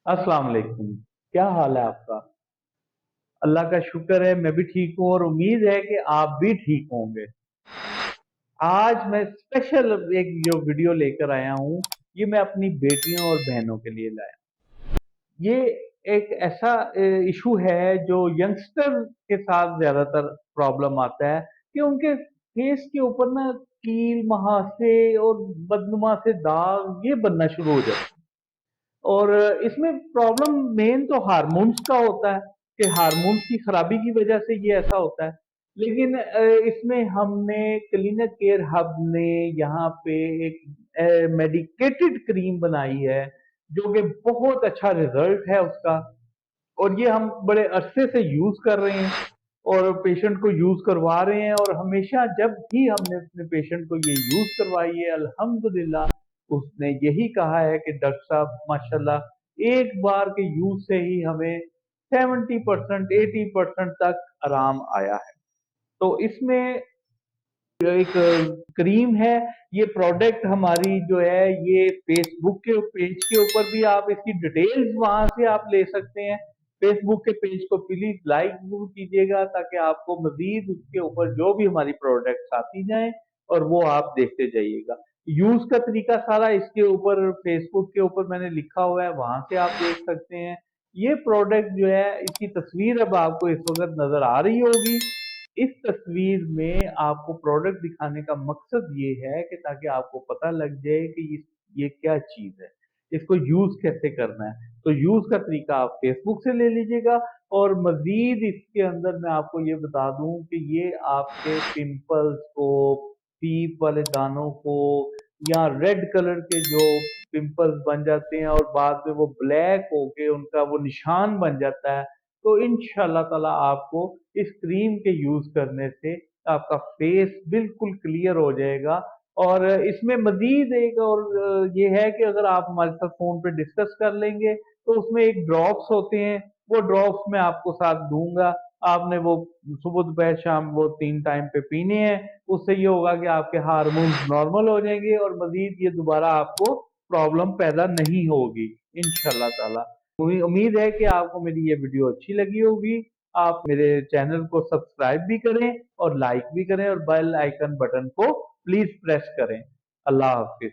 अस्सलाम वालेकुम। क्या हाल है आपका? अल्लाह का शुक्र है मैं भी ठीक हूँ और उम्मीद है कि आप भी ठीक होंगे। आज मैं स्पेशल एक जो वीडियो लेकर आया हूँ, ये मैं अपनी बेटियों और बहनों के लिए लाया। ये एक ऐसा इशू है जो यंगस्टर के साथ ज़्यादातर प्रॉब्लम आता है कि उनके फेस के ऊपर ना कील, मुहासे और बदनुमा से दाग ये बनना शुरू हो जाते हैं। और इसमें प्रॉब्लम मेन तो हार्मोन्स का होता है कि हार्मोन्स की खराबी की वजह से ये ऐसा होता है। लेकिन इसमें हमने क्लीनर केयर हब ने यहाँ पे एक मेडिकेटेड क्रीम बनाई है जो कि बहुत अच्छा रिजल्ट है उसका। और ये हम बड़े अरसे से यूज कर रहे हैं और पेशेंट को यूज करवा रहे हैं, और हमेशा जब भी हमने अपने पेशेंट को ये यूज करवाई है अल्हम्दुलिल्लाह उसने यही कहा है कि डॉक्टर साहब माशाल्लाह एक बार के यूज से ही हमें 70% 80% तक आराम आया है। तो इसमें एक क्रीम है। ये प्रोडक्ट हमारी जो है ये फेसबुक के पेज के ऊपर भी आप इसकी डिटेल्स वहां से आप ले सकते हैं। फेसबुक के पेज को प्लीज लाइक जरूर कीजिएगा ताकि आपको मजीद उसके ऊपर जो भी हमारी प्रोडक्ट्स आती जाएं और वो आप देखते जाइएगा। यूज का तरीका सारा इसके ऊपर फेसबुक के ऊपर मैंने लिखा हुआ है, वहां से आप देख सकते हैं। ये प्रोडक्ट जो है इसकी तस्वीर अब आपको इस वक्त नजर आ रही होगी। इस तस्वीर में आपको प्रोडक्ट दिखाने का मकसद ये है कि ताकि आपको पता लग जाए कि ये क्या चीज है, इसको यूज कैसे करना है। तो यूज का तरीका आप फेसबुक से ले लीजिएगा। और मजीद इसके अंदर मैं आपको ये बता दूं कि ये आपके पिंपल्स को, पीप वाले दानों को, या रेड कलर के जो पिंपल्स बन जाते हैं और बाद में वो ब्लैक होके उनका वो निशान बन जाता है, तो इंशाल्लाह ताला आपको इस क्रीम के यूज करने से आपका फेस बिल्कुल क्लियर हो जाएगा। और इसमें मजीद एक और ये है कि अगर आप हमारे साथ फोन पे डिस्कस कर लेंगे तो उसमें एक ड्रॉप्स होते हैं, वो ड्रॉप्स मैं आपको साथ दूंगा। आपने वो सुबह दोपहर शाम वो 3 टाइम पे पीने हैं। उससे ये होगा कि आपके हार्मोन्स नॉर्मल हो जाएंगे और मजीद ये दोबारा आपको प्रॉब्लम पैदा नहीं होगी इंशाल्लाह ताला। उम्मीद है कि आपको मेरी ये वीडियो अच्छी लगी होगी। आप मेरे चैनल को सब्सक्राइब भी करें और लाइक भी करें और बेल आइकन बटन को प्लीज प्रेस करें। अल्लाह हाफिज।